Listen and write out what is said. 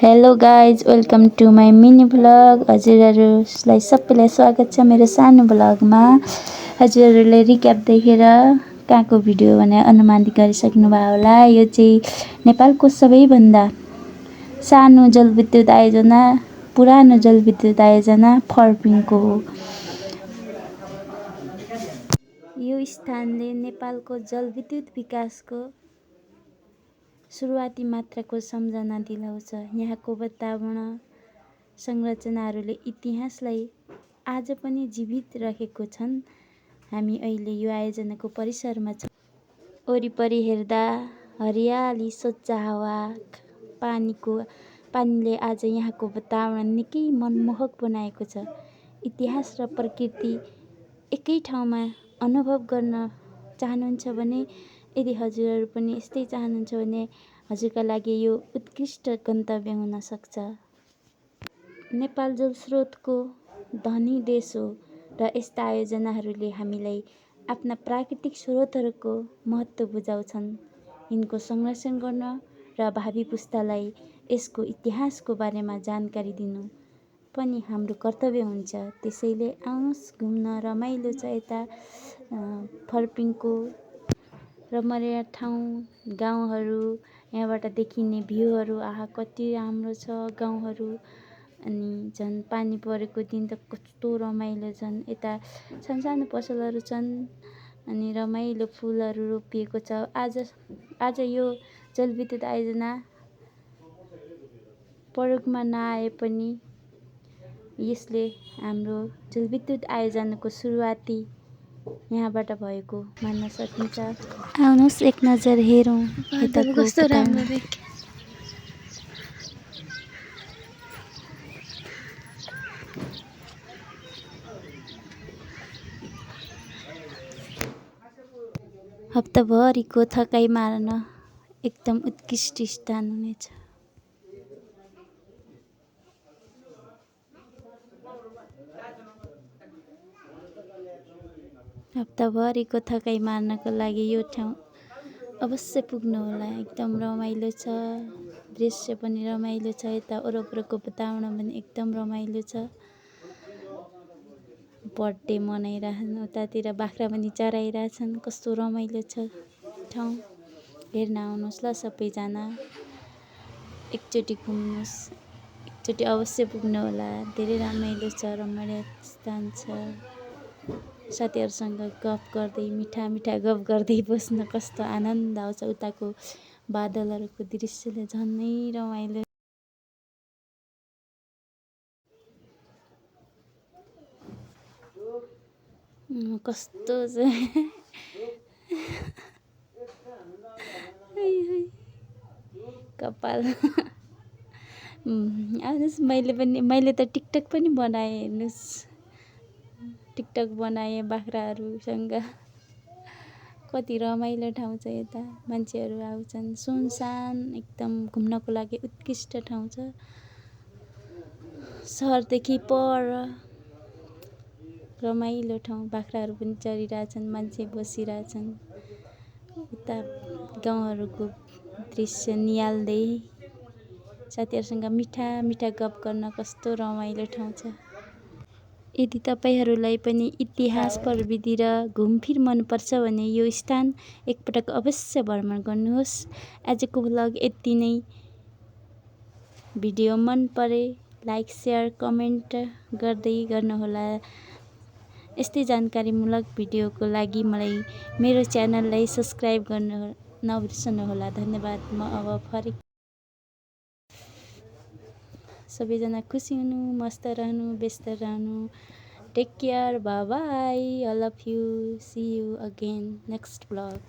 Hello guys, welcome to my mini vlog. हजुरहरूलाई सबैलाई स्वागत छ मेरो सानो भ्लगमा। हजुरहरूले रिक्याप देखेर कहाँको भिडियो भनेर अनुमान गरिसक्नु भयो होला। यो चाहिँ नेपालको सबैभन्दा सानो जलविद्युत आयोजना, पुरानो जलविद्युत आयोजना फर्पिङको हो। यो स्थानले नेपालको जलविद्युत विकासको सुरुवाती मात्राको सम्झना दिलाउँछ। यहाँको वातावरण संरचनाहरूले इतिहासलाई आज पनि जीवित राखेको छन्। हामी अहिले यो आयोजनाको परिसरमा छौँ। वरिपरि हेर्दा हरियाली, स्वच्छ हावा, पानीले आज यहाँको वातावरण निकै मनमोहक बनाएको छ। इतिहास र प्रकृति एकै ठाउँमा अनुभव गर्न चाहनुहुन्छ भने, यदि हजुरहरू पनि यस्तै चाहनुहुन्छ भने हजुरका लागि यो उत्कृष्ट गन्तव्य हुन सक्छ। नेपाल जलस्रोतको धनी देश हो र यस्ता आयोजनाहरूले हामीलाई आफ्ना प्राकृतिक स्रोतहरूको महत्त्व बुझाउँछन्। यिनको संरक्षण गर्न र भावी पुस्तालाई यसको इतिहासको बारेमा जानकारी दिनु पनि हाम्रो कर्तव्य हुन्छ। त्यसैले आउनुहोस् घुम्न, रमाइलो छ यता फर्पिङको रमणीय ठाउँ, गाउँहरू, यहाँबाट देखिने भ्यूहरू आहा कति राम्रो छ गाउँहरू। अनि झन् पानी परेको दिन त कस्तो रमाइलो, झन् यता सानसानो पसलहरू छन् अनि रमाइलो फुलहरू रोपिएको छ। आज यो जलविद्युत आयोजना प्रयोगमा नआए पनि यसले हाम्रो जलविद्युत आयोजनाको सुरुवाती यहाँबाट भएको मान्न सकिन्छ। आउनुहोस् एक नजर हेरौँ यताको कस्तो राम्रो देख्यो। हप्ताभरिको थकाइ मार्न एकदम उत्कृष्ट स्थान हुनेछ। हप्ताभरिको थकाइ मार्नको लागि यो ठाउँ अवश्य पुग्नुहोला। एकदम रमाइलो छ, दृश्य पनि रमाइलो छ, यता वरपरको वातावरण पनि एकदम रमाइलो छ। बर्थडे मनाइरहेछन्, उतातिर बाख्रा पनि चराइरहेछन्। कस्तो रमाइलो छ ठाउँ, हेर्न आउनुहोस् ल सबैजना। एकचोटि घुम्नुहोस्, एकचोटि अवश्य पुग्नुहोला। धेरै रमाइलो छ, रमणीय स्थान छ। साथीहरूसँग गफ गर्दै, मिठा मिठा गफ गर्दै बस्न कस्तो आनन्द आउँछ। उताको बादलहरूको दृश्यले झनै रमाइलो। कस्तो छ कपाल। आउनुहोस्, मैले त टिकटक पनि बनाएँ। हेर्नुहोस्, टिकटक बनाएँ बाख्राहरूसँग। कति रमाइलो ठाउँ छ यता, मान्छेहरू आउँछन्। सुनसान एकदम घुम्नको लागि उत्कृष्ट ठाउँ छ। सहरदेखि पर रमाइलो ठाउँ, बाख्राहरू पनि चरिरहेछन्, मान्छे बसिरहेछन्। उता गाउँहरूको दृश्य निहाल्दै साथीहरूसँग मिठा मिठा गफ गर्न कस्तो रमाइलो ठाउँ छ। यदि तपाईँहरूलाई पनि इतिहास, प्रविधि र घुमफिर मनपर्छ भने यो स्थान एकपटक अवश्य भ्रमण गर्नुहोस्। आजको भ्लग यति नै। भिडियो मन परे लाइक, सेयर, कमेन्ट गर्नुहोला। यस्तै जानकारीमूलक भिडियोको लागि मेरो च्यानललाई सब्स्क्राइब गर्न नबिर्सनुहोला। धन्यवाद। म अब सबैजना खुसी हुनु, मस्त रहनु, व्यस्त रहनु। Take care, bye bye, all of you, see you again next vlog.